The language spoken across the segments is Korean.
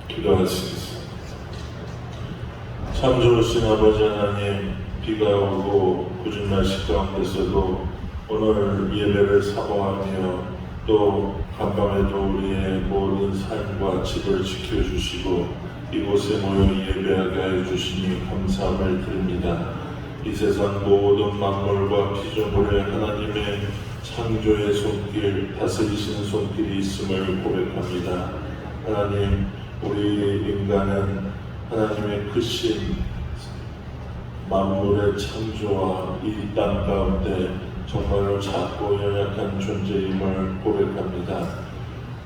기도하시겠습니다. 참 좋으신 아버지 하나님, 비가 오고 굳은 날씨 가운데서도 오늘 예배를 사모하며 또 간밤에도 우리의 모든 삶과 집을 지켜주시고 이곳에 모여 예배하게 하여 주시니 감사함을 드립니다. 이 세상 모든 만물과 피조물에 하나님의 창조의 손길, 다스리시는 손길이 있음을 고백합니다. 하나님, 우리 인간은 하나님의 크신 만물의 창조와 이 땅 가운데 정말로 작고 연약한 존재임을 고백합니다.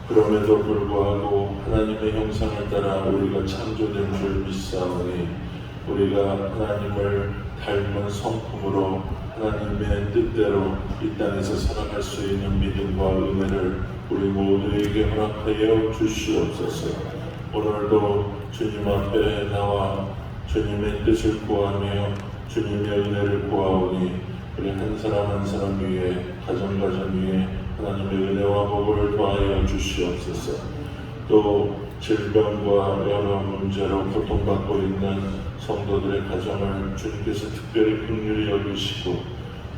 그럼에도 불구하고 하나님의 형상을 따라 우리가 창조된 줄 믿사오니 우리가 하나님을 닮은 성품으로 하나님의 뜻대로 이 땅에서 살아갈 수 있는 믿음과 은혜를 우리 모두에게 허락하여 주시옵소서. 오늘도 주님 앞에 나와 주님의 뜻을 구하며 주님의 은혜를 구하오니 우리 한 사람 한 사람 위에 가정 위에 하나님의 은혜와 복을 더하여 주시옵소서. 또 질병과 여러 문제로 고통받고 있는 성도들의 가정을 주님께서 특별히 긍휼히 여기시고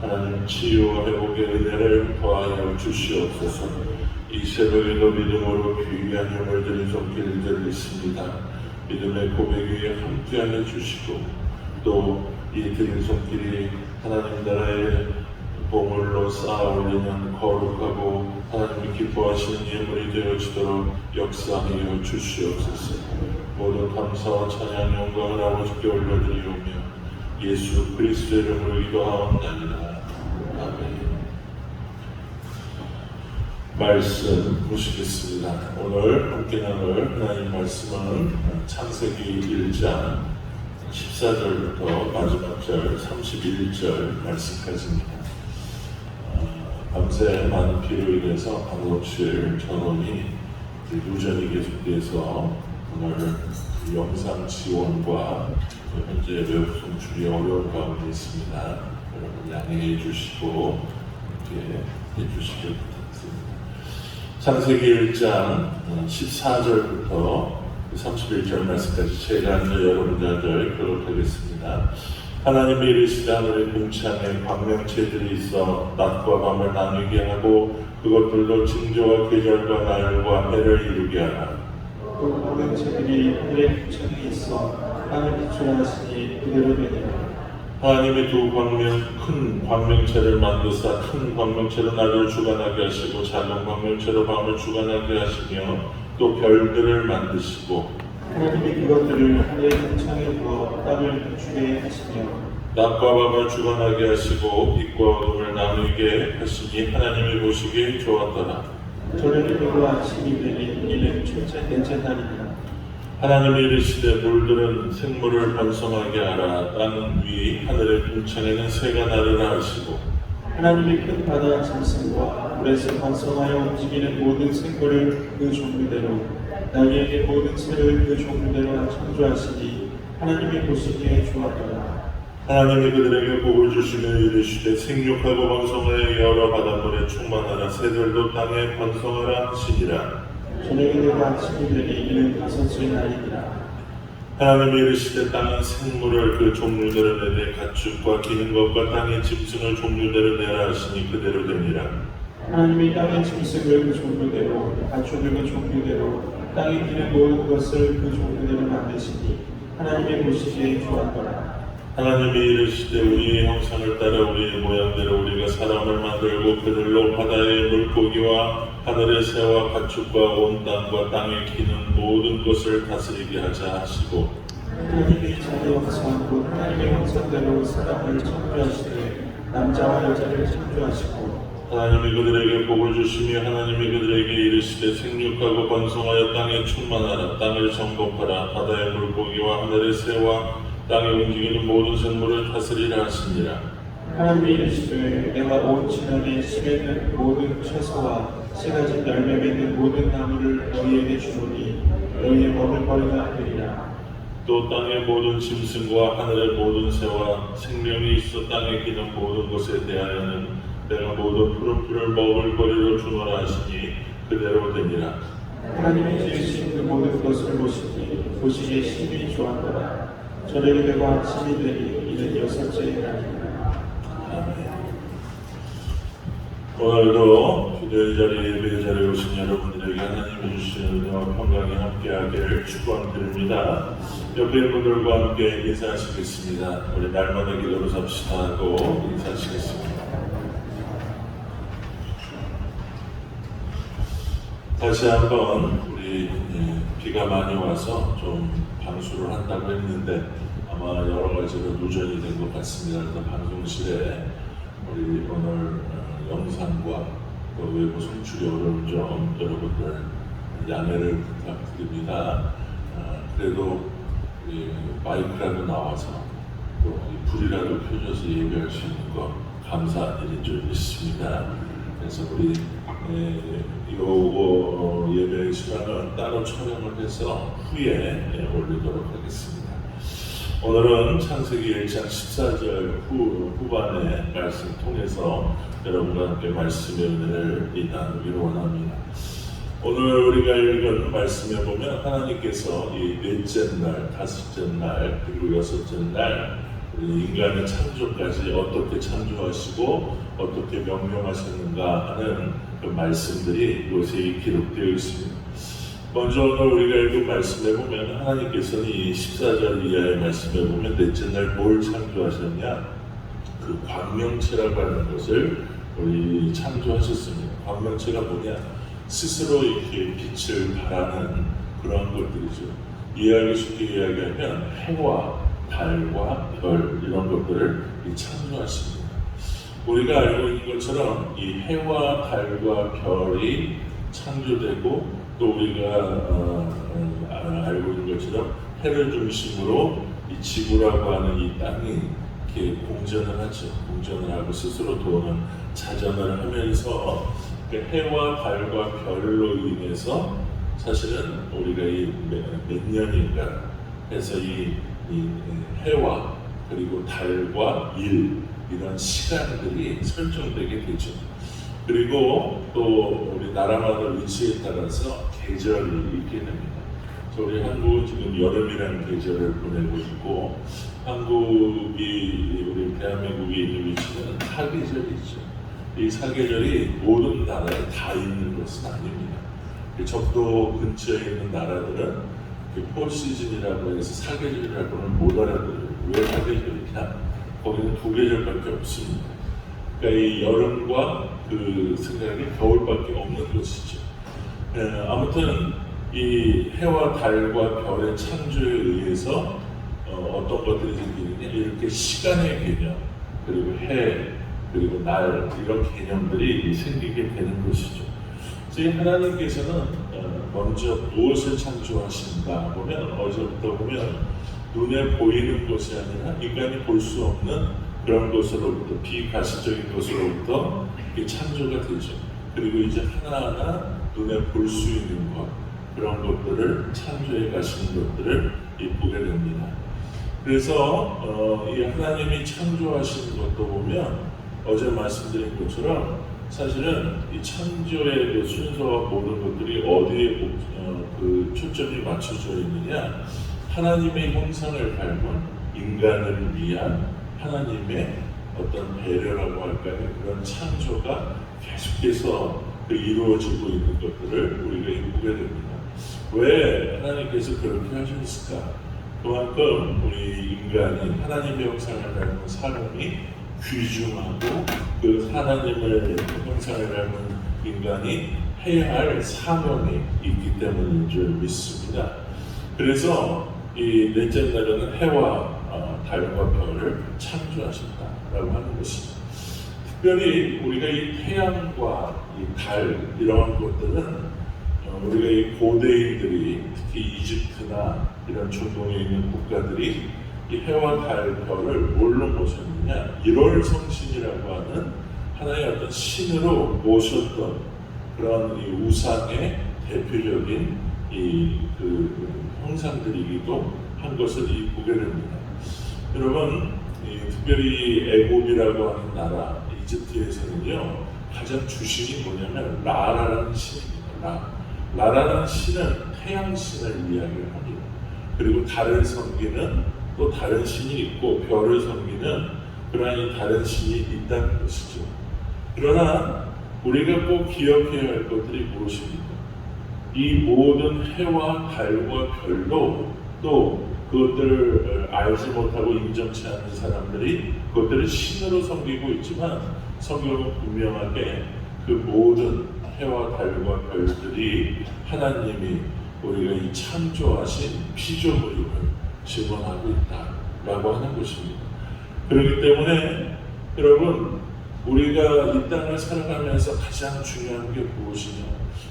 하나님 치유와 회복의 은혜를 더하여 주시옵소서. 이 새벽에도 믿음으로 귀한 힘을 드린 손길들 있습니다. 믿음의 고백 위에 함께하여 주시고 또 이 드린 손길이 하나님 나라의 보물로 쌓아 올리는 거룩하고 하나님이 기뻐하시는 예물이 되어지도록 역사하여 주시옵소서. 모든 감사와 찬양 영광을 아버지께 올려드리오며 예수 그리스도의 이름으로 기도하옵나이다. 아멘. 말씀 보시겠습니다. 오늘 함께 나눌 하나님 말씀은 창세기 1장 14절부터 마지막 절 31절 말씀까지입니다. 밤새 많은 비로 인해서 방송실 전원이 누전이 계속돼서 오늘 영상 지원과 현재 외부 송출이 어려운 가운데 있습니다. 여러분 양해해 주시고 이렇게 해주시길 부탁드립니다. 창세기 1장 14절부터 31절 말씀까지 제가 앉아 여러분들 교독하겠습니다. 하나님이 이르시되 하늘의 궁창에 광명체들이 있어 낮과 밤을 나누게 하고 그것들로 징조와 계절과 날과 해를 이루게 하라. 또 광명체들이 하늘의 궁창에 있어 땅을 비추하시니 그대로 되니라. 하나님이 큰 광명체를 만드사 큰 광명체로 날을 주관하게 하시고 작은 광명체로 밤을 주관하게 하시며 또 별들을 만드시고 하나님이 그것들을 하늘의 궁창에 부어 땅을 비추게 하시며 낮과 밤을 주관하게 하시고 빛과 어둠을 나누게 하시니 하나님이 보시기에 좋았더라. 저녁이 되고 아침이 되니 이는 괜찮다니라. 하나님이 이르시되 물들은 생물을 번성하게 하라. 땅 위 하늘의 궁창에는 새가 나르라 하시고 하나님이 큰 바다 짐승과 물에서 번성하여 움직이는 모든 생물을 그 종류대로 날개의 모든 새를 그 종류대로 창조하시니 하나님이 보시기에 좋았더라. 하나님이 그들에게 복을 주시며 이르시되 생육하고 번성하여 여러 바닷물에 충만하라. 새들도 땅에 번성하라 하시니라. 저녁이 되고 아침이 되니 이는 다섯째 날이니라. 하나님이 이르시되 땅은 생물을 그 종류대로 내되 가축과 기는 것과 땅의 짐승을 종류대로 내라 하시니 그대로 되니라. 하나님이 땅의 짐승을 그 종류대로 가축을 그 종류대로 땅에 기는 모든 것을 그 종류대로 만드시니 하나님이 보시기에 좋았더라. 하나님이 이르시되 우리의 형상을 따라 우리의 모양대로 우리가 사람을 만들고 그들로 바다의 물고기와 하늘의 새와 가축과 온 땅과 땅에 기는 모든 것을 다스리게 하자 하시고 하나님이 자기 형상 곧 하나님의 형상대로 사람을 창조하시되 남자와 여자를 창조하시고 하나님이 그들에게 복을 주시며 하나님이 그들에게 이르시되 생육하고 번성하여 땅에 충만하라. 땅을 정복하라. 바다의 물고기와 하늘의 새와 땅에 움직이는 모든 생물을 다스리라 하시니라. 하나님이 이르시되 내가 온 지면에 심에는 모든 채소와 씨가진 열매 맺는 모든 나무를 너희에게 주노니 너희의 먹을거리가 되리라. 또 땅의 모든 짐승과 하늘의 모든 새와 생명이 있어 땅에 기는 모든 것에 대하여는 내가 모든 푸른 풀을 먹을 거리로 주노라 하시니 그대로 되니라. 하나님이 지으신 그 모든 것을 보시기에 심히 좋았더라. 저녁이 되고 아침이 되니 이는 여섯째 날이라. 오늘도 기도의 자리, 예배의 자리에 오신 여러분들에게 하나님이 주시는 은혜와 평강이 함께하기를 축원드립니다. 옆에 분들과 함께 인사하시겠습니다. 우리 날마다 기도로 잡시다 하고 인사하시겠습니다. 다시 한번 우리 비가 많이 와서 좀 방수를 한다고 했는데 아마 여러 가지로 누전이 된 것 같습니다. 그래서 방송실에 우리 오늘 영상과 또 외부 송출이 어려운 점 여러분들 양해를 부탁드립니다. 그래도 마이크라도 나와서 또 불이라도 켜져서 예배할 수 있는 거 감사한 일인 줄 믿습니다. 그래서 우리 요 예배 시간은 따로 촬영을 해서 후에 올리도록 하겠습니다. 오늘은 창세기 1장 14절 후반의 말씀 통해서 여러분과 함께 말씀의 은혜를 나누기를 원합니다. 오늘 우리가 읽은 말씀에 보면 하나님께서 이 넷째 날, 다섯째 날, 그리고 여섯째 날 우리 인간의 창조까지 어떻게 창조하시고 어떻게 명령하셨는가 하는 그 말씀들이 이곳에 기록되어 있습니다. 먼저 오늘 우리가 읽은 말씀에 보면 하나님께서는 이 14절 이하의 말씀에 보면 넷째 날 뭘 창조하셨냐? 그 광명체라고 하는 것을 우리 창조하셨습니다. 광명체가 뭐냐? 스스로 이렇게 빛을 발하는 그러한 것들이죠. 이해하기 쉽게 이야기하면 해와 달과 별 이런 것들을 창조하십니다. 우리가 알고 있는 것처럼 이 해와 달과 별이 창조되고 또 우리가 알고 있는 것처럼 해를 중심으로 이 지구라고 하는 이 땅이 이렇게 공전을 하죠. 공전을 하고 스스로 도는 자전을 하면서 그 해와 달과 별로 인해서 사실은 우리가 이 몇 년인가 해서 이 해와 그리고 달과 일 이런 시간들이 설정되게 되죠. 그리고 또 우리 나라마다 위치에 따라서 계절이 있게 됩니다. 우리 한국은 지금 여름이라는 계절을 보내고 있고 한국이 우리 대한민국이 있는 위치는 사계절이죠. 이 사계절이 모든 나라에 다 있는 것은 아닙니다. 적도 근처에 있는 나라들은 폴 시즌이라고 해서 사계절이라고는 못 알아들어요. 왜 사계절이냐? 거기는 두 계절밖에 없습니다. 그러니까 이 여름과 그 생각이 겨울밖에 없는 것이죠. 아무튼 이 해와 달과 별의 창조에 의해서 어떤 것들이 생기느냐 이렇게 시간의 개념 그리고 해 그리고 날 이런 개념들이 생기게 되는 것이죠. 그래서 하나님께서는 먼저 무엇을 창조하신가 보면 어제부터 보면 눈에 보이는 것이 아니라 인간이 볼 수 없는 그런 것으로부터 비가시적인 것으로부터 창조가 되죠. 그리고 이제 하나하나 눈에 볼 수 있는 것 그런 것들을 창조해 가시는 것들을 보게 됩니다. 그래서 이 하나님이 창조하시는 것도 보면 어제 말씀드린 것처럼 사실은 이 창조의 그 순서와 모든 것들이 어디에 그 초점이 맞춰져 있느냐 하나님의 형상을 닮은 인간을 위한 하나님의 어떤 배려라고 할까요? 그런 창조가 계속해서 이루어지고 있는 것들을 우리가 보게 됩니다. 왜 하나님께서 그렇게 하셨을까? 그만큼 우리 인간이 하나님의 형상을 닮은 사람이 귀중하고 그 하나님의 형상을 닮은 인간이 해야 할 사명이 있기 때문인 줄 믿습니다. 그래서 이 넷째 날에는 해와 달과 별을 창조하셨다라고 하는 것입니다. 특별히 우리가 이 태양과 이 달 이런 것들은 우리가 이 고대인들이 특히 이집트나 이런 중동에 있는 국가들이 이 해와 달 별을 뭘로 모셨느냐 1월 성신이라고 하는 하나의 어떤 신으로 모셨던 그런 이 우상의 대표적인 그 형상들이기도 한 것을 보게 됩니다. 여러분 특별히 애굽이라고 하는 나라 이집트에서는요 가장 주신이 뭐냐면 라라라는 신입니다. 라라는 신은 태양신을 이야기를 합니다. 그리고 달을 섬기는 또 다른 신이 있고 별을 섬기는 그러한 이 다른 신이 있다는 것이죠. 그러나 우리가 꼭 기억해야 할 것들이 무엇입니까? 이 모든 해와 달과 별도 또 그것들을 알지 못하고 인정치 않는 사람들이 그것들을 신으로 섬기고 있지만 성경은 분명하게 그 모든 해와 달과 별들이 하나님이 우리가 이 창조하신 피조물임을 증언하고 있다라고 하는 것입니다. 그렇기 때문에 여러분, 우리가 이 땅을 살아가면서 가장 중요한 게 무엇이냐?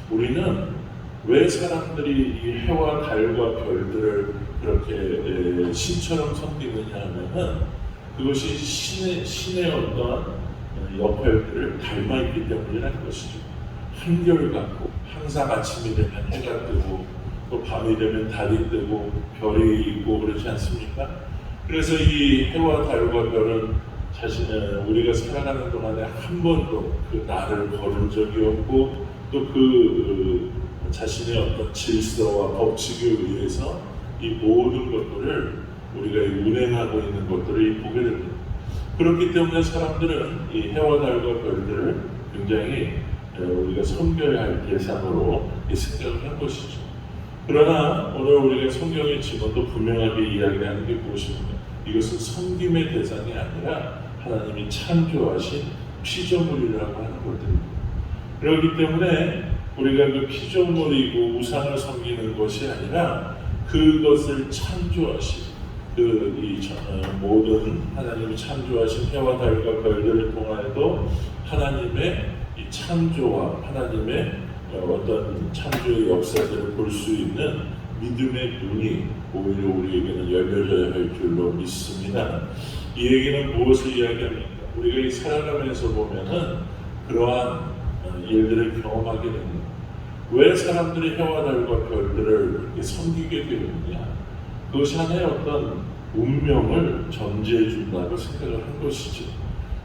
우리는 왜 사람들이 이 해와 달과 별들을 그렇게 신처럼 섬기느냐 하면은 그것이 신의 어떤 역할들을 닮아 있기 때문이라는 것이죠. 한결같고 항상 아침이 되면 해가 뜨고 또 밤이 되면 달이 뜨고 별이 있고 그렇지 않습니까? 그래서 이 해와 달과 별은 우리가 살아가는 동안에 한 번도 그 날을 걸은 적이 없고 또 자신의 어떤 질서와 법칙에 의해서 이 모든 것들을 우리가 운행하고 있는 것들을 보게 됩니다. 그렇기 때문에 사람들은 이 해와 달과 별들을 굉장히 우리가 섬겨야 할 대상으로 생각을 한 것이죠. 그러나 오늘 우리가 성경의 증언도 분명하게 이야기하는 게 무엇입니까? 이것은 섬김의 대상이 아니라 하나님이 창조하신 피조물이라고 하는 것들입니다. 그렇기 때문에 우리가 그 피조물이고 우상을 섬기는 것이 아니라 그것을 창조하신 모든 하나님이 창조하신 해와 달과 별들을 통하여도 하나님의 이 창조와 하나님의 어떤 창조의 역사들을 볼 수 있는 믿음의 눈이 오히려 우리에게는 열려져야 할 줄로 믿습니다. 이 얘기는 무엇을 이야기합니까? 우리가 이 살아가면서 보면은 그러한 일들을 경험하게 됩니다. 왜 사람들이 해와 달과 별들을 이렇게 섬기게 되느냐? 그것이 하나의 어떤 운명을 전제해 준다고 생각을 한 것이죠.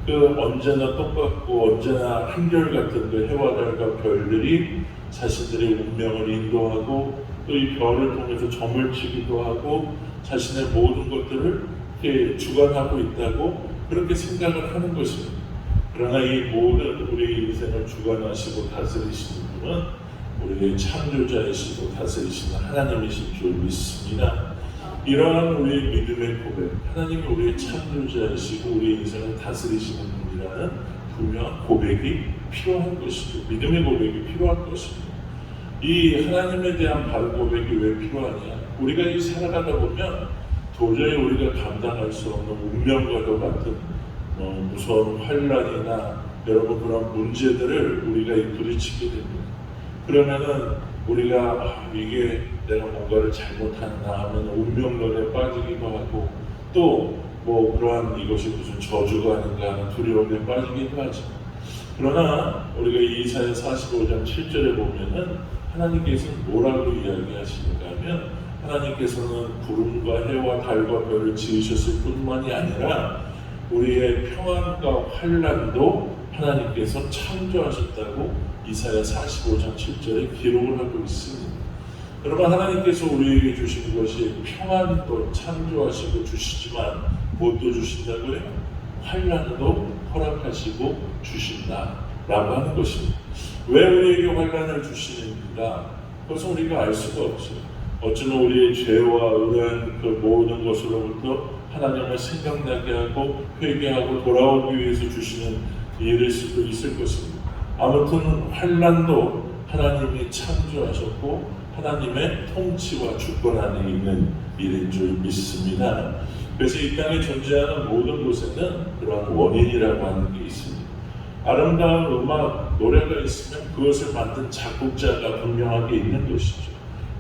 언제나 똑같고 언제나 한결같은 그 해와 달과 별들이 자신들의 운명을 인도하고 또 이 별을 통해서 점을 치기도 하고 자신의 모든 것들을 이렇게 주관하고 있다고 그렇게 생각을 하는 것입니다. 그러나 이 모든 우리의 인생을 주관하시고 다스리시는 분은 우리의 창조자이시고 다스리시는 하나님이신 줄 믿습니다. 이러한 우리의 믿음의 고백, 하나님이 우리의 창조자이시고 우리의 인생을 다스리시는 분이라는 분명한 고백이 필요한 것이죠. 믿음의 고백이 필요한 것입니다. 이 하나님에 대한 바른 고백이 왜 필요하냐? 우리가 이 살아가다 보면 도저히 우리가 감당할 수 없는 운명과도 같은 무서운 환란이나 여러분 그런 문제들을 우리가 부딪히게 됩니다. 그러면은 우리가 이게 내가 뭔가를 잘못했나 하면 운명론에 빠지기도 하고 또 그러한 이것이 무슨 저주가 아닌가 하는 두려움에 빠지기도 하죠. 그러나 우리가 이사야 45장 7절에 보면은 하나님께서는 뭐라고 이야기하시는가 하면 하나님께서는 구름과 해와 달과 별을 지으셨을 뿐만이 아니라 우리의 평안과 환란도 하나님께서 창조하셨다고 이사야 45장 7절에 기록을 하고 있습니다. 여러분, 하나님께서 우리에게 주신 것이 평안도 창조하시고 주시지만 무엇도 주신다고요? 환란도 허락하시고 주신다라고 하는 것입니다. 왜 우리에게 환란을 주시는가? 그것은 우리가 알 수가 없어요. 어쩌면 우리의 죄와 의한 그 모든 것으로부터 하나님을 생각나게 하고 회개하고 돌아오기 위해서 주시는 일일 수도 있을 것입니다. 아무튼 환란도 하나님이 창조하셨고 하나님의 통치와 주권 안에 있는 일인 줄 믿습니다. 그래서 이 땅에 존재하는 모든 곳에는 그러한 원인이라고 하는 게 있습니다. 아름다운 음악, 노래가 있으면 그것을 만든 작곡자가 분명하게 있는 것이죠.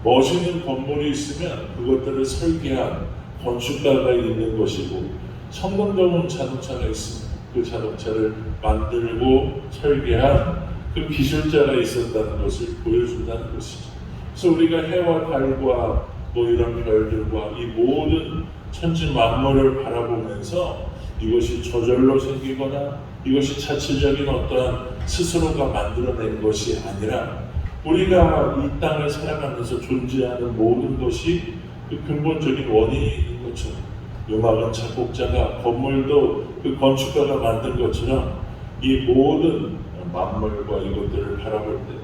멋있는 건물이 있으면 그것들을 설계한 건축가가 있는 것이고, 성공적인 자동차가 있으면 그 자동차를 만들고 설계한 그 기술자가 있었다는 것을 보여준다는 것이죠. 그래서 우리가 해와 달과 이런 별들과 이 모든 천지 만물을 바라보면서 이것이 저절로 생기거나 이것이 자체적인 어떠한 스스로가 만들어낸 것이 아니라 우리가 이 땅을 살아가면서 존재하는 모든 것이 그 근본적인 원인인 것처럼, 음악은 작곡자가, 건물도 그 건축가가 만든 것처럼 이 모든 만물과 이것들을 바라볼 때,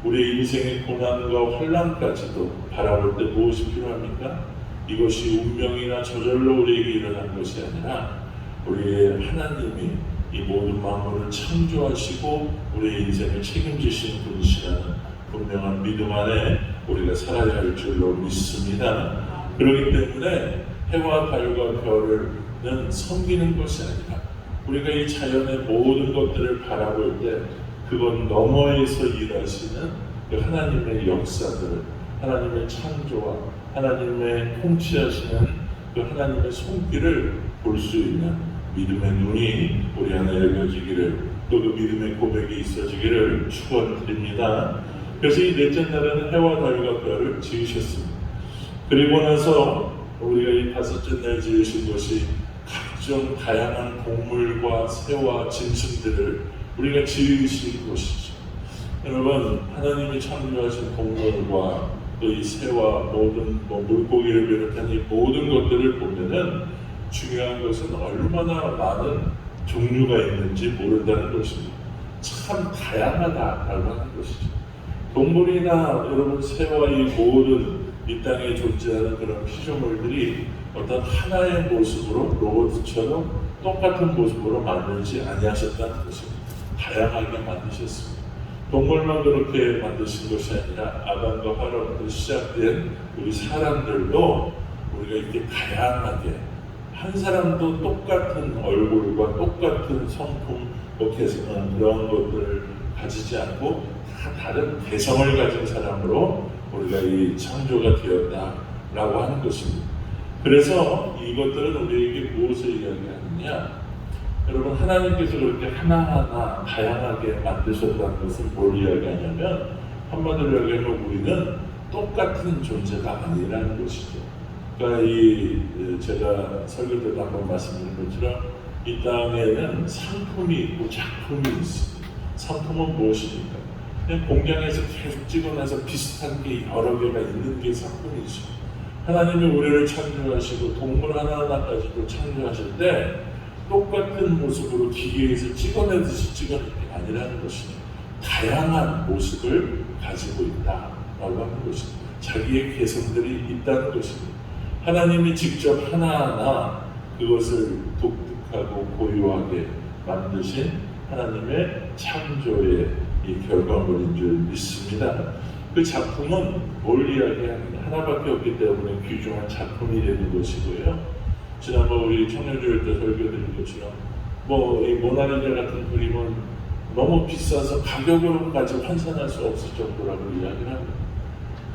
우리의 인생의 고난과 환난까지도 바라볼 때 무엇이 필요합니까? 이것이 운명이나 저절로 우리에게 일어난 것이 아니라 우리의 하나님이 이 모든 만물을 창조하시고 우리의 인생을 책임지시는 분이시라는 분명한 믿음 안에 우리가 살아야 할 줄로 믿습니다. 그렇기 때문에 해와 달과 별을는 섬기는 것이 아니라 우리가 이 자연의 모든 것들을 바라볼 때 그것 너머에서 일하시는 그 하나님의 역사들을, 하나님의 창조와 하나님의 통치하시는 그 하나님의 손길을 볼 수 있는 믿음의 눈이 우리 안에 열려지기를, 또 그 믿음의 고백이 있어지기를 축원드립니다. 그래서 이 넷째 날에는 해와 달과 별을 지으셨습니다. 그리고 나서 우리가 이 다섯째 날 지으신 것이 각종 다양한 동물과 새와 짐승들을 우리가 지으신 것이죠. 여러분, 하나님이 창조하신 동물과 또 이 새와 모든 물고기를 비롯한 이 모든 것들을 보면은 중요한 것은 얼마나 많은 종류가 있는지 모른다는 것입니다. 참 다양하다라고 하는 것이죠. 동물이나 여러분 새와 이 모든 이 땅에 존재하는 그런 피조물들이 어떤 하나의 모습으로 로봇처럼 똑같은 모습으로 만들지 아니하셨다는 것입니다. 다양하게 만드셨습니다. 동물만 그렇게 만드신 것이 아니라 아담과 하와로부터 시작된 우리 사람들도 우리가 이렇게 다양하게, 한 사람도 똑같은 얼굴과 똑같은 성품, 그런 것들을 가지지 않고 다 다른 개성을 가진 사람으로 우리가 이 창조가 되었다라고 하는 것입니다. 그래서 이것들은 우리에게 무엇을 이야기하느냐? 여러분, 하나님께서 그렇게 하나하나 다양하게 만드셨다는 것은 뭘 이야기하냐면, 한마디로 이야기하면 우리는 똑같은 존재가 아니라는 것이죠. 그러니까 제가 설교 때도 한번 말씀드린 것처럼 이 땅에는 상품이 있고 작품이 있습니다. 상품은 무엇입니까? 그냥 공장에서 계속 찍어내서 비슷한 게 여러 개가 있는 게 상품이죠. 하나님이 우리를 창조하시고 동물 하나하나까지도 창조하실 때 똑같은 모습으로 기계에서 찍어내듯이 찍어낸 게 아니라는 것입니다. 다양한 모습을 가지고 있다라고 하는 것입니다. 자기의 개성들이 있다는 것입니다. 하나님이 직접 하나하나 그것을 독특하고 고유하게 만드신 하나님의 창조의 이 결과물인 줄 믿습니다. 그 작품은 뭘 이야기하느냐? 하나밖에 없기 때문에 귀중한 작품이 되는 것이고요. 지난번 우리 청년주일 때 설교드린 것처럼 이 모나리자 같은 그림은 너무 비싸서 가격으로까지 환산할 수 없을 정도라고 이야기를 합니다.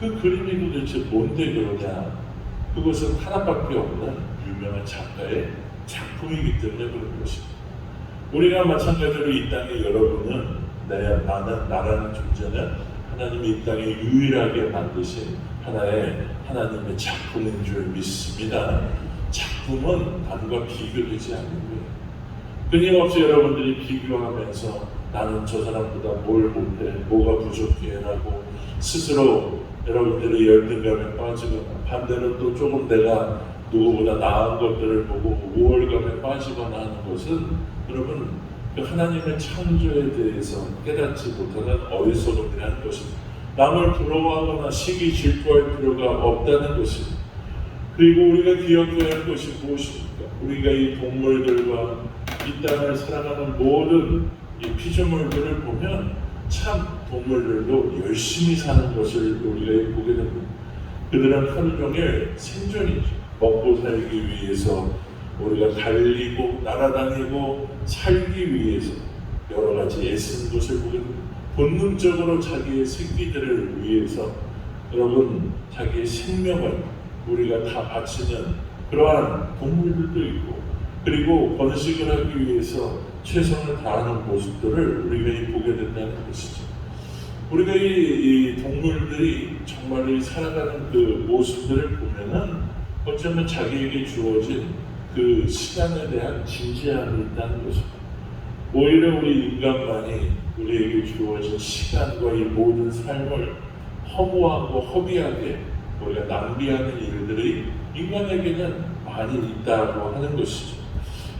그 그림이 도대체 뭔데 그러냐? 그것은 하나밖에 없는 유명한 작가의 작품이기 때문에 그런 것입니다. 우리가 마찬가지로 이 땅에 여러분은 나라는 존재는 하나님이 이 땅에 유일하게 만드신 하나님의 작품인 줄 믿습니다. 작품은 남과 비교되지 않는 거예요. 끊임없이 여러분들이 비교하면서 나는 저 사람보다 뭘 못해, 뭐가 부족해 라고 스스로 여러분들의 열등감에 빠지거나, 반대로 또 조금 내가 누구보다 나은 것들을 보고 우월감에 빠지거나 하는 것은 여러분 그 하나님의 창조에 대해서 깨닫지 못하는 어리석음이라는 것입니다. 남을 부러워하거나 시기 질투할 필요가 없다는 것입니다. 그리고 우리가 기억해야 할 것이 무엇입니까? 우리가 이 동물들과 이 땅을 살아가는 모든 이 피조물들을 보면 참 동물들도 열심히 사는 것을 우리가 보게 됩니다. 그들은 하루 종일 생존이죠. 먹고 살기 위해서 우리가 달리고 날아다니고 살기 위해서 여러 가지 애쓰는 것을 보게 됩니다. 본능적으로 자기의 새끼들을 위해서 여러분 자기의 생명을 우리가 다 바치는 그러한 동물들도 있고, 그리고 번식을 하기 위해서 최선을 다하는 모습들을 우리가 보게 된다는 것이죠. 우리가 이 동물들이 정말 살아가는 그 모습들을 보면은 어쩌면 자기에게 주어진 그 시간에 대한 진지함이 있다는 것입니다. 오히려 우리 인간만이 우리에게 주어진 시간과 이 모든 삶을 허무하고 허비하게 우리가 낭비하는 일들이 인간에게는 많이 있다고 하는 것이죠.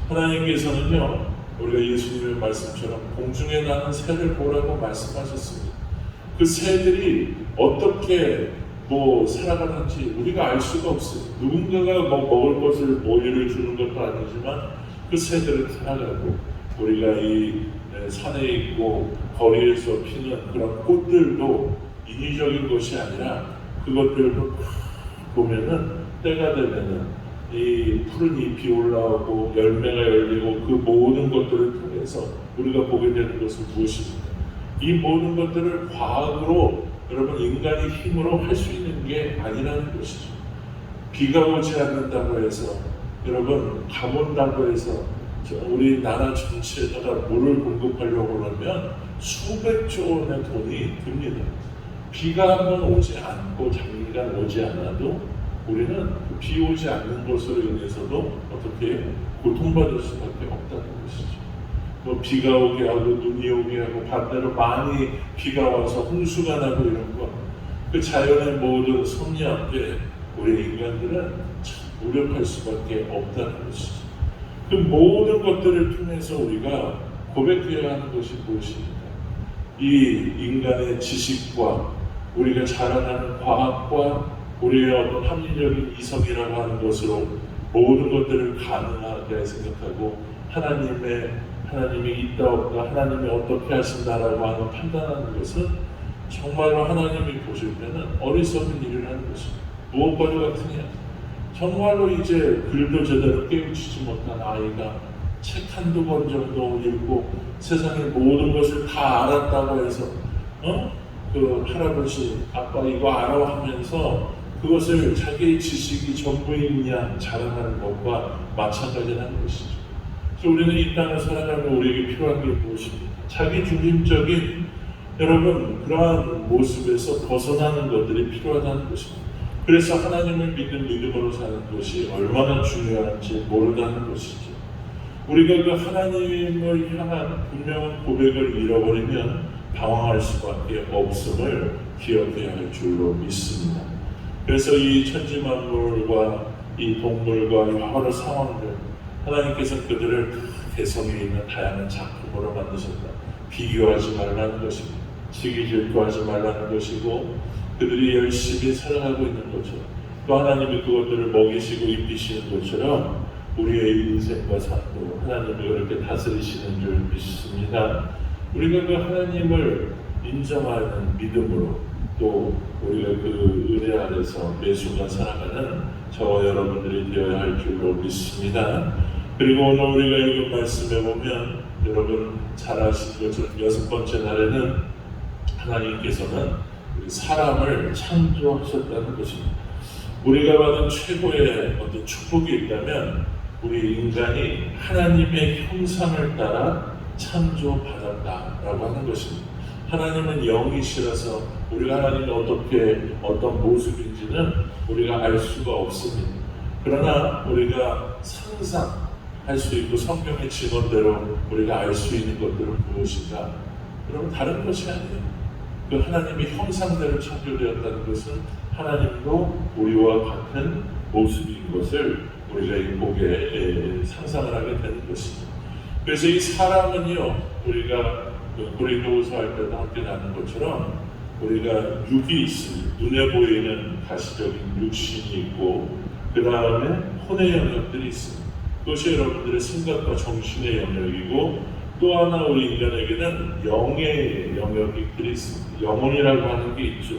하나님께서는요, 우리가 예수님의 말씀처럼 공중에 나는 새를 보라고 말씀하셨습니다. 그 새들이 어떻게 살아가는지 우리가 알 수가 없어요. 누군가가 먹을 것을 모유를 주는 것도 아니지만 그 새들은 살아가고, 우리가 이 산에 있고 거리에서 피는 그런 꽃들도 인위적인 것이 아니라 그것들도 보면은 때가 되면은 이 푸른 잎이 올라오고 열매가 열리고 그 모든 것들을 통해서 우리가 보게 되는 것은 무엇입니까? 이 모든 것들을 과학으로, 여러분, 인간의 힘으로 할 수 있는 게 아니라는 것이죠. 비가 오지 않는다고 해서, 여러분, 가본다고 해서 우리나라 전체에다가 물을 공급하려고 그러면 수백조 원의 돈이 듭니다. 비가 한번 오지 않고 장기간 오지 않아도 우리는 비 오지 않는 것으로 인해서도 어떻게 고통받을 수밖에 없다는 것이죠. 비가 오게 하고 눈이 오게 하고 반대로 많이 비가 와서 홍수가 나고 이런 것, 그 자연의 모든 섭리 앞에 우리 인간들은 참 무력할 수밖에 없다는 것이죠. 그 모든 것들을 통해서 우리가 고백해야 하는 것이 무엇입니까? 이 인간의 지식과 우리가 자라나는 과학과 우리의 어떤 합리적인 이성이라고 하는 것으로 모든 것들을 가능하게 생각하고 하나님이 있다 없다, 하나님이 어떻게 하신다라고 하는 판단하는 것은 정말로 하나님이 보실 때는 어리석은 일을 하는 것입니다. 무엇과도 같으냐? 정말로 이제 글도 제대로 깨우치지 못한 아이가 책 한두 권 정도 읽고 세상의 모든 것을 다 알았다고 해서 그 할아버지 아빠 이거 알아 하면서 그것을 자기의 지식이 전부인 양 자랑하는 것과 마찬가지라는 것이죠. 그래서 우리는 이 땅을 살아가면 우리에게 필요한 게 무엇입니까? 자기 중심적인, 여러분, 그러한 모습에서 벗어나는 것들이 필요하다는 것입니다. 그래서 하나님을 믿는 믿음으로 사는 것이 얼마나 중요한지 모른다는 것이죠. 우리가 그 하나님을 향한 분명한 고백을 잃어버리면 당황할 수밖에 없음을 기억해야 할 줄로 믿습니다. 그래서 이 천지만물과 이 동물과 여러 상황들, 하나님께서 그들을 개성에 있는 다양한 작품으로 만드셨다. 비교하지 말라는 것입니다. 시기 질투하지 말라는 것이고, 그들이 열심히 살아가고 있는 것처럼, 또 하나님이 그것들을 먹이시고 입히시는 것처럼 우리의 인생과 삶도 하나님이 그렇게 다스리시는 줄 믿습니다. 우리가 그 하나님을 인정하는 믿음으로, 또 우리가 그 은혜 아래서 매 순간 살아가는 저와 여러분들이 되어야 할 줄로 믿습니다. 그리고 오늘 우리가 읽은 말씀에 보면, 여러분 잘 아시는 것처럼 6번째 날에는 하나님께서는 사람을 창조하셨다는 것입니다. 우리가 받은 최고의 어떤 축복이 있다면 우리 인간이 하나님의 형상을 따라 창조받았다라고 하는 것입니다. 하나님은 영이시라서 우리가 하나님이 어떤 모습인지는 우리가 알 수가 없습니다. 그러나 우리가 상상할 수 있고 성경의 증언대로 우리가 알 수 있는 것들은 무엇인가? 여러분, 다른 것이 아니에요. 그 하나님의 형상대로 창조되었다는 것은 하나님도 우리와 같은 모습인 것을 우리가 보게 상상을 하게 되는 것입니다. 그래서 이 사람은요, 우리가 고린도후서 할 때도 함께 나눈 것처럼 우리가 육이 있습니다. 눈에 보이는 가시적인 육신이 있고, 그 다음에 혼의 영역들이 있습니다. 그것이 여러분들의 생각과 정신의 영역이고, 또 하나 우리 인간에게는 영의 영역들이 있습니다. 영혼이라고 하는 게 있죠.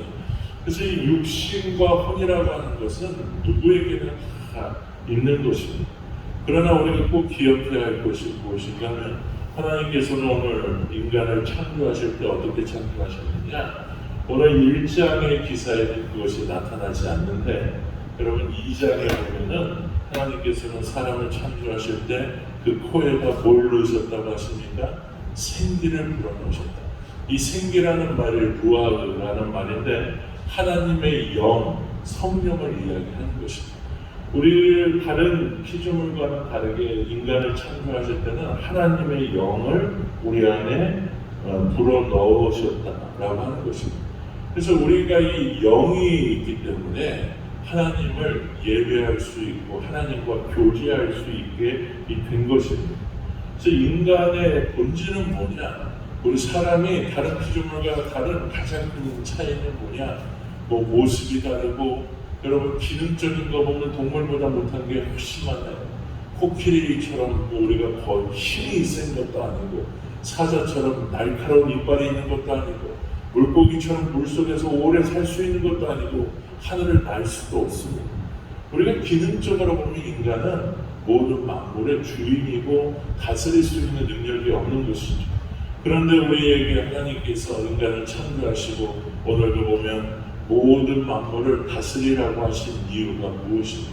그래서 이 육신과 혼이라고 하는 것은 누구에게나 다 있는 것입니다. 그러나 우리가 꼭 기억해야 할 것이 무엇인가 하면, 하나님께서는 오늘 인간을 창조하실 때 어떻게 창조하셨느냐? 오늘 1장의 기사에는 그것이 나타나지 않는데, 여러분 2장에 보면은 하나님께서는 사람을 창조하실 때 그 코에다 뭘 넣으셨다고 하십니까? 생기를 불어넣으셨다. 이 생기라는 말이 루아흐라는 말인데, 하나님의 영, 성령을 이야기하는 것입니다. 우리 다른 피조물과는 다르게 인간을 창조하실 때는 하나님의 영을 우리 안에 불어넣으셨다라고 하는 것입니다. 그래서 우리가 이 영이 있기 때문에 하나님을 예배할 수 있고 하나님과 교제할 수 있게 된 것입니다. 그래서 인간의 본질은 뭐냐? 우리 사람이 다른 피조물과 다른 가장 큰 차이는 뭐냐? 뭐 모습이 다르고, 여러분 기능적인 거 보면 동물보다 못한 게 훨씬 많아요. 코끼리처럼 우리가 거의 힘이 센 것도 아니고, 사자처럼 날카로운 이빨이 있는 것도 아니고, 물고기처럼 물속에서 오래 살 수 있는 것도 아니고, 하늘을 날 수도 없습니다. 우리가 기능적으로 보면 인간은 모든 만물의 주인이고 다스릴 수 있는 능력이 없는 것이죠. 그런데 우리에게 하나님께서 인간을 창조하시고 오늘도 보면 모든 만물을 다스리라고 하신 이유가 무엇입니까?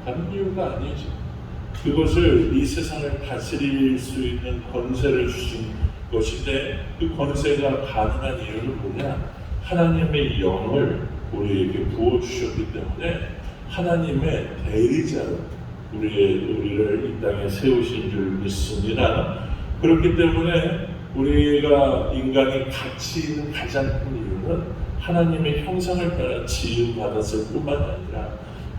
다른 이유가 아니죠. 그것을 이 세상을 다스릴 수 있는 권세를 주신 것인데, 그 권세가 가능한 이유는 뭐냐? 하나님의 영을 우리에게 부어주셨기 때문에 하나님의 대리자로 우리를 이 땅에 세우신 줄 믿습니다. 그렇기 때문에 우리가 인간이 가치 있는 가장 큰 이유는 하나님의 형상을 따라 지음받았을 뿐만 아니라,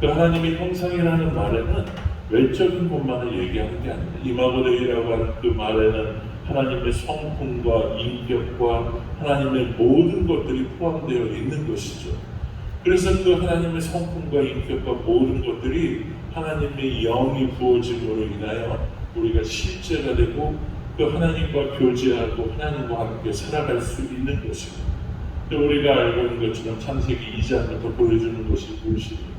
그 하나님의 형상이라는 말에는 외적인 것만을 얘기하는 게 아닙니다. 이마고데이라고 하는 그 말에는 하나님의 성품과 인격과 하나님의 모든 것들이 포함되어 있는 것이죠. 그래서 그 하나님의 성품과 인격과 모든 것들이 하나님의 영이 부어짐으로 인하여 우리가 실제가 되고 그 하나님과 교제하고 하나님과 함께 살아갈 수 있는 것입니다. 우리가 알고 있는 것처럼 창세기 2장부터 보여주는 것이 무엇입니까?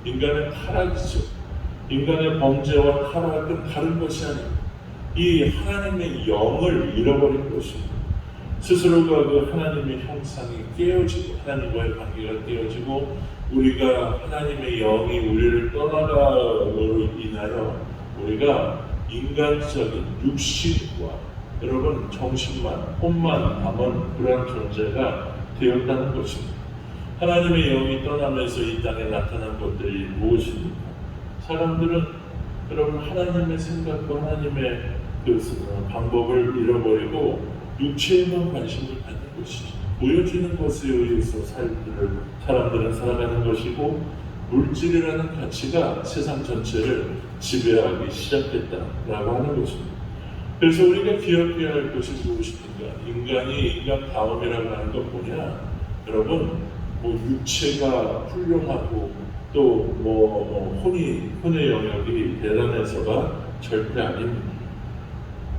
인간의 타락이죠. 인간의 범죄와 타락은 다른 것이 아닙니다. 이 하나님의 영을 잃어버린 것입니다. 스스로가 그 하나님의 형상이 깨어지고 하나님과의 관계가 깨어지고 우리가 하나님의 영이 우리를 떠나감으로 인하여 우리가 인간적인 육신과 여러분 정신만 혼만 남은 그러한 존재가 되었다는 것입니다. 하나님의 영이 떠나면서 이 땅에 나타난 것들이 무엇입니까? 사람들은 여러분 하나님의 생각과 하나님의 그 방법을 잃어버리고 육체에만 관심을 갖는 것이죠. 보여지는 것에 의해서 사람들은 살아가는 것이고, 물질이라는 가치가 세상 전체를 지배하기 시작했다라고 하는 것입니다. 그래서 우리가 기억해야 할 것이 무엇입니까? 인간이 인간다움이라고 하는 건 뭐냐? 여러분, 육체가 훌륭하고 또 혼의 영역이 대단해서가 절대 아닙니다.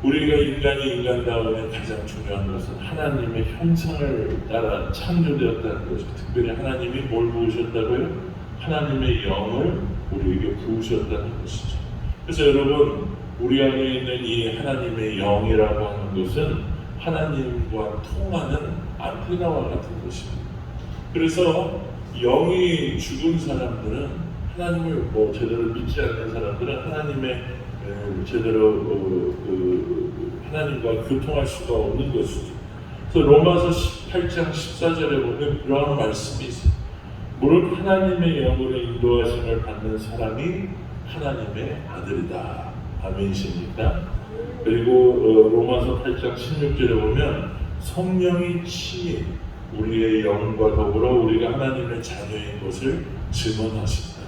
우리가 인간이 인간다움에 가장 중요한 것은 하나님의 형상을 따라 창조되었다는 것이죠. 특별히 하나님이 뭘 부으셨다고요? 하나님의 영을 우리에게 부으셨다는 것이죠. 그래서 여러분, 우리 안에 있는 이 하나님의 영이라고 하는 것은 하나님과 통하는 안테나와 같은 것입니다. 그래서 영이 죽은 사람들은 하나님을 제대로 믿지 않는 사람들은 하나님의 제대로 하나님과 교통할 수가 없는 것이죠. 그래서 로마서 18장 14절에 보면 그러한 말씀이 있습니다. 무릇 하나님의 영으로 인도하심을 받는 사람이 하나님의 아들이다. 아멘이십니까? 그리고 로마서 8장 16절에 보면 성령이 친히 우리의 영과 더불어 우리가 하나님의 자녀인 것을 증언하신다.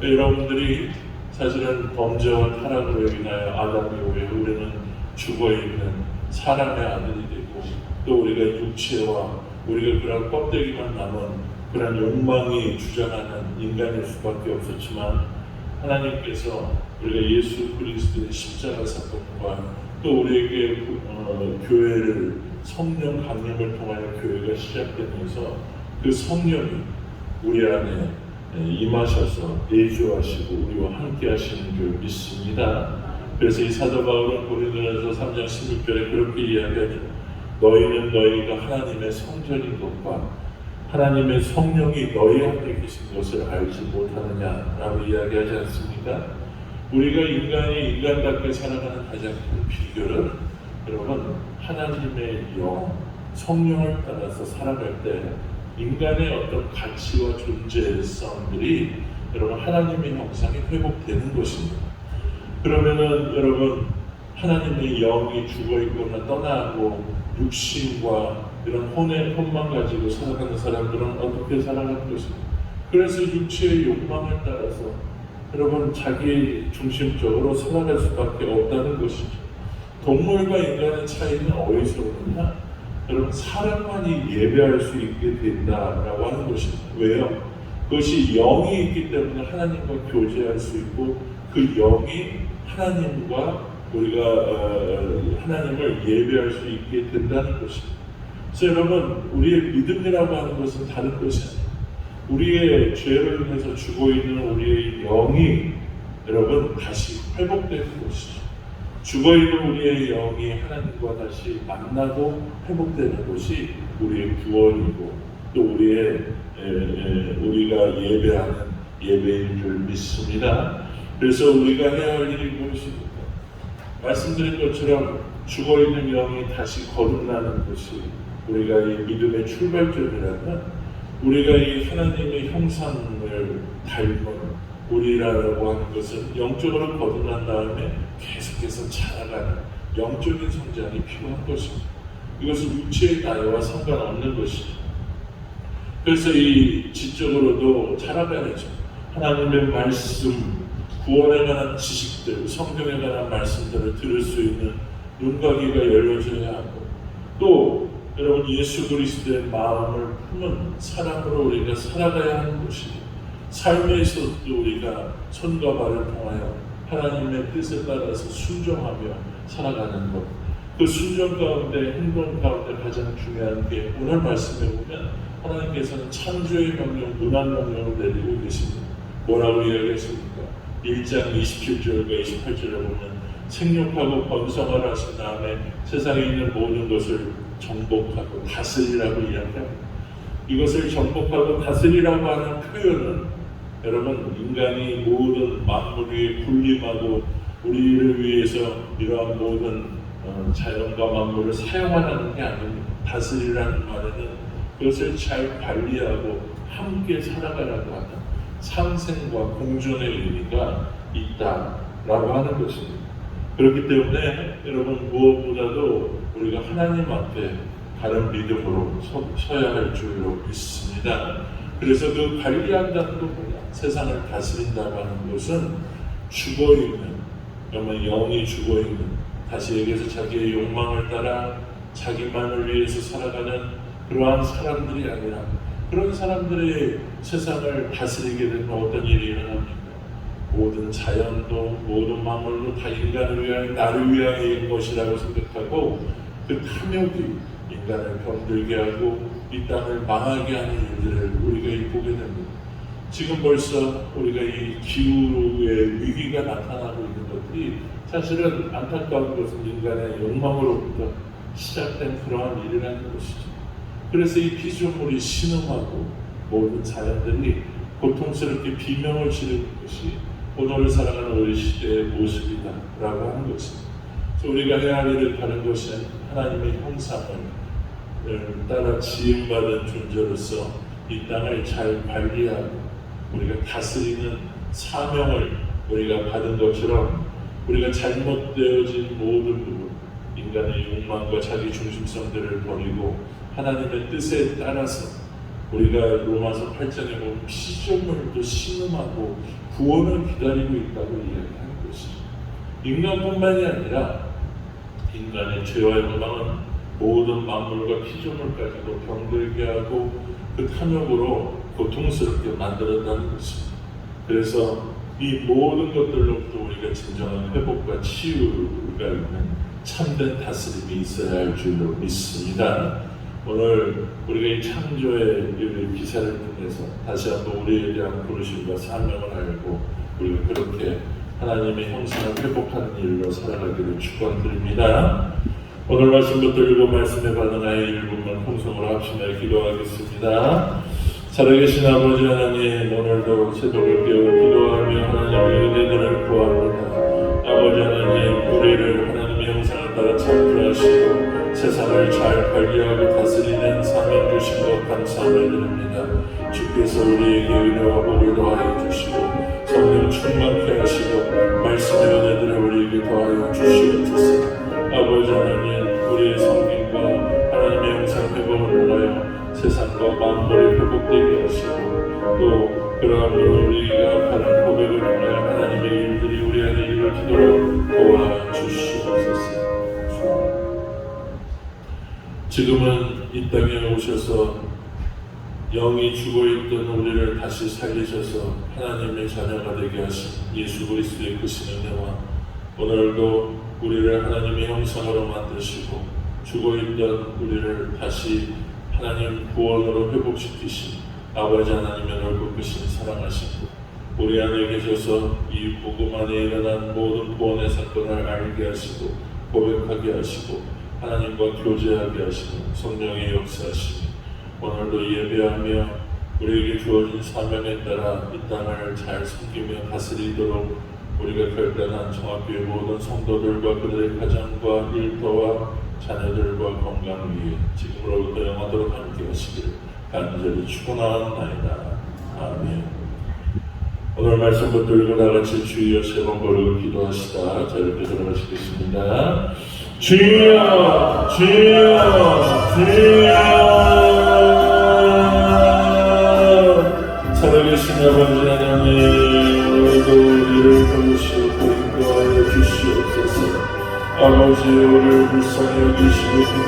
여러분들이 사실은 범죄와 타락으로 인하여 아담의 후에 우리는 죽어있는 사람의 아들이 되고, 또 우리가 육체와 우리가 그런 껍데기만 남은 그런 욕망이 주장하는 인간일 수밖에 없었지만, 하나님께서 우리가 예수 그리스도의 십자가 사건과 또 우리에게 교회를 성령 강림을 통하여 교회가 시작되면서 그 성령이 우리 안에 임하셔서 내주하시고 우리와 함께 하시는 줄 믿습니다. 그래서 이 사도 바울은 고린도전서 3장 16절에 그렇게 이야기하죠. 너희는 너희가 하나님의 성전인 것과 하나님의 성령이 너희 안에 계신 것을 알지 못하느냐라고 이야기하지 않습니까? 우리가 인간이 인간답게 살아가는 가장 큰 비결은 여러분 하나님의 영, 성령을 따라서 살아갈 때 인간의 어떤 가치와 존재성들이 여러분 하나님의 형상이 회복되는 것입니다. 그러면은 여러분 하나님의 영이 죽어있거나 떠나고 육신과 이런 혼만 가지고 살아가는 사람들은 어떻게 살아가는 것입니까? 그래서 육체의 욕망을 따라서 여러분 자기 중심적으로 살아갈 수밖에 없다는 것이죠. 동물과 인간의 차이는 어디서 오느냐? 여러분 사람만이 예배할 수 있게 된다라고 하는 것입니다. 왜요? 그것이 영이 있기 때문에 하나님과 교제할 수 있고 그 영이 하나님과 우리가 하나님을 예배할 수 있게 된다는 것입니다. 그래서 여러분 우리의 믿음이라고 하는 것은 다른 것이 아니에요. 우리의 죄로 인해서 죽어있는 우리의 영이 여러분 다시 회복되는 것이죠. 죽어있는 우리의 영이 하나님과 다시 만나고 회복되는 것이 우리의 구원이고 또 우리가 예배하는 예배인 줄 믿습니다. 그래서 우리가 해야 할 일이 무엇입니까? 말씀드린 것처럼 죽어있는 영이 다시 거듭나는 것이 우리가 이 믿음의 출발점이라면 우리가 이 하나님의 형상을 닮은 우리라고 하는 것은 영적으로 거듭난 다음에 계속해서 자라가는 영적인 성장이 필요한 것입니다. 이것은 육체의 나이와 상관없는 것이죠. 그래서 이 지적으로도 자라가야죠. 하나님의 말씀, 구원에 관한 지식들, 성경에 관한 말씀들을 들을 수 있는 눈과 귀가 열려져야 하고 또 여러분 예수 그리스도의 마음을 품은 사람으로 우리가 살아가야 하는 것이죠. 삶에서도 우리가 손과 발을 통하여 하나님의 뜻에 따라서 순종하며 살아가는 것. 그 순종 가운데 행동 가운데 가장 중요한 게 오늘 말씀에 보면 하나님께서는 창조의 명령, 문안 명령을 내리고 계십니다. 뭐라고 이야기했습니까? 1장 27절과 28절에 보면 생육하고 번성을 하신 다음에 세상에 있는 모든 것을 정복하고 다스리라고 이야기합니다. 이것을 정복하고 다스리라고 하는 표현은 여러분 인간이 모든 만물 위에 군림하고 우리를 위해서 이러한 모든 자연과 만물을 사용하라는 게 아닙니다. 다스리라는 말에는 그것을 잘 관리하고 함께 살아가라고 하는 상생과 공존의 의미가 있다라고 하는 것입니다. 그렇기 때문에 여러분 무엇보다도 우리가 하나님 앞에 바른 믿음으로 서야 할 줄로 믿습니다. 그래서 그 관리한다는 것보다 세상을 다스린다고 하는 것은 죽어있는, 정말 영이 죽어있는, 다시 얘기해서 자기의 욕망을 따라 자기만을 위해서 살아가는 그러한 사람들이 아니라 그런 사람들의 세상을 다스리게 되면 어떤 일이 일어납니까? 모든 자연도 모든 만물도 다 인간을 위하여 나를 위하여인 것이라고 생각하고 그 탐욕이 인간을 병들게 하고 이 땅을 망하게 하는 일들을 우리가 보게 됩니다. 지금 벌써 우리가 이 기후의 위기가 나타나고 있는 것들이 사실은 안타까운 것은 인간의 욕망으로부터 시작된 그러한 일이라는 것이죠. 그래서 이 피조물이 신음하고 모든 자연들이 고통스럽게 비명을 지르는 것이 오늘 살아가는 우리 시대의 모습이다라고 하는 것입니다. 그래서 우리가 해야 할 일은 다른 것이 하나님의 형상을 따라 지음받은 존재로서 이 땅을 잘 관리하고 우리가 다스리는 사명을 우리가 받은 것처럼 우리가 잘못되어진 모든 부분, 인간의 욕망과 자기 중심성들을 버리고 하나님의 뜻에 따라서 우리가 로마서 8장에 보면 피조물도 신음하고 구원을 기다리고 있다고 이야기하는 것이죠. 인간뿐만이 아니라 인간의 죄와 욕망은 모든 만물과 피조물까지도 병들게 하고 그 탐욕으로 고통스럽게 만들었다는 것입니다. 그래서 이 모든 것들로부터 우리가 진정한 회복과 치유가 있는 참된 다스림이 있어야 할 줄로 믿습니다. 오늘 우리가 이 창조의 기사를 통해서 다시 한번 우리에 대한 부르심과 사명을 알고 우리가 그렇게 하나님의 형상을 회복하는 일로 살아가기를 축원드립니다. 오늘 말씀부터 읽은 말씀에 반응하여 1분만 통성으로 합심하여 기도하겠습니다. 살아계신 아버지 하나님, 오늘도 새벽을 깨워 기도하며 하나님의 은혜들을 구합니다. 아버지 하나님, 우리를 하나님의 형상을 따라 창조하시고 세상을 잘 관리하고 다스리는 사명 주신 것 감사함을 드립니다. 주께서 우리에게 은혜와 복을 더하여 주시고 성령 충만케 하시고 말씀의 은혜들을 우리에게 더하여 주시옵소서. 그러므로 우리가 바른 고백을 통해 하나님의 일들이 우리 안에 이루어지도록 도와주시옵소서. 지금은 이 땅에 오셔서 영이 죽어있던 우리를 다시 살리셔서 하나님의 자녀가 되게 하신 예수 그리스도의 크신 은혜와 오늘도 우리를 하나님의 형상으로 만드시고 죽어있던 우리를 다시 하나님 구원으로 회복시키신 아버지 하나님의 넓고 크신 사랑하신 우리 안에 계셔서 이 복음 안에 일어난 모든 구원의 사건을 알게 하시고 고백하게 하시고 하나님과 교제하게 하시는 성령의 역사하시니 오늘도 예배하며 우리에게 주어진 사명에 따라 이 땅을 잘 섬기며 다스리도록 우리가 결단한 정학교의 모든 성도들과 그들의 가정과 일터와 자녀들과 건강 위에 지금으로부터 영원토록 함께 하시기를 간절히 축원하옵나이다. 아멘. 오늘 말씀 붙들고 나같이 주여 세 번 부르고 기도하시다. 자 이렇게 들어가시겠습니다. 주여 주여 주여. 살아계신 아버지 하나님, 오늘도 우리를 부르시고 인도하여 주시옵소서. 아버지 우리를 불쌍히 여기시고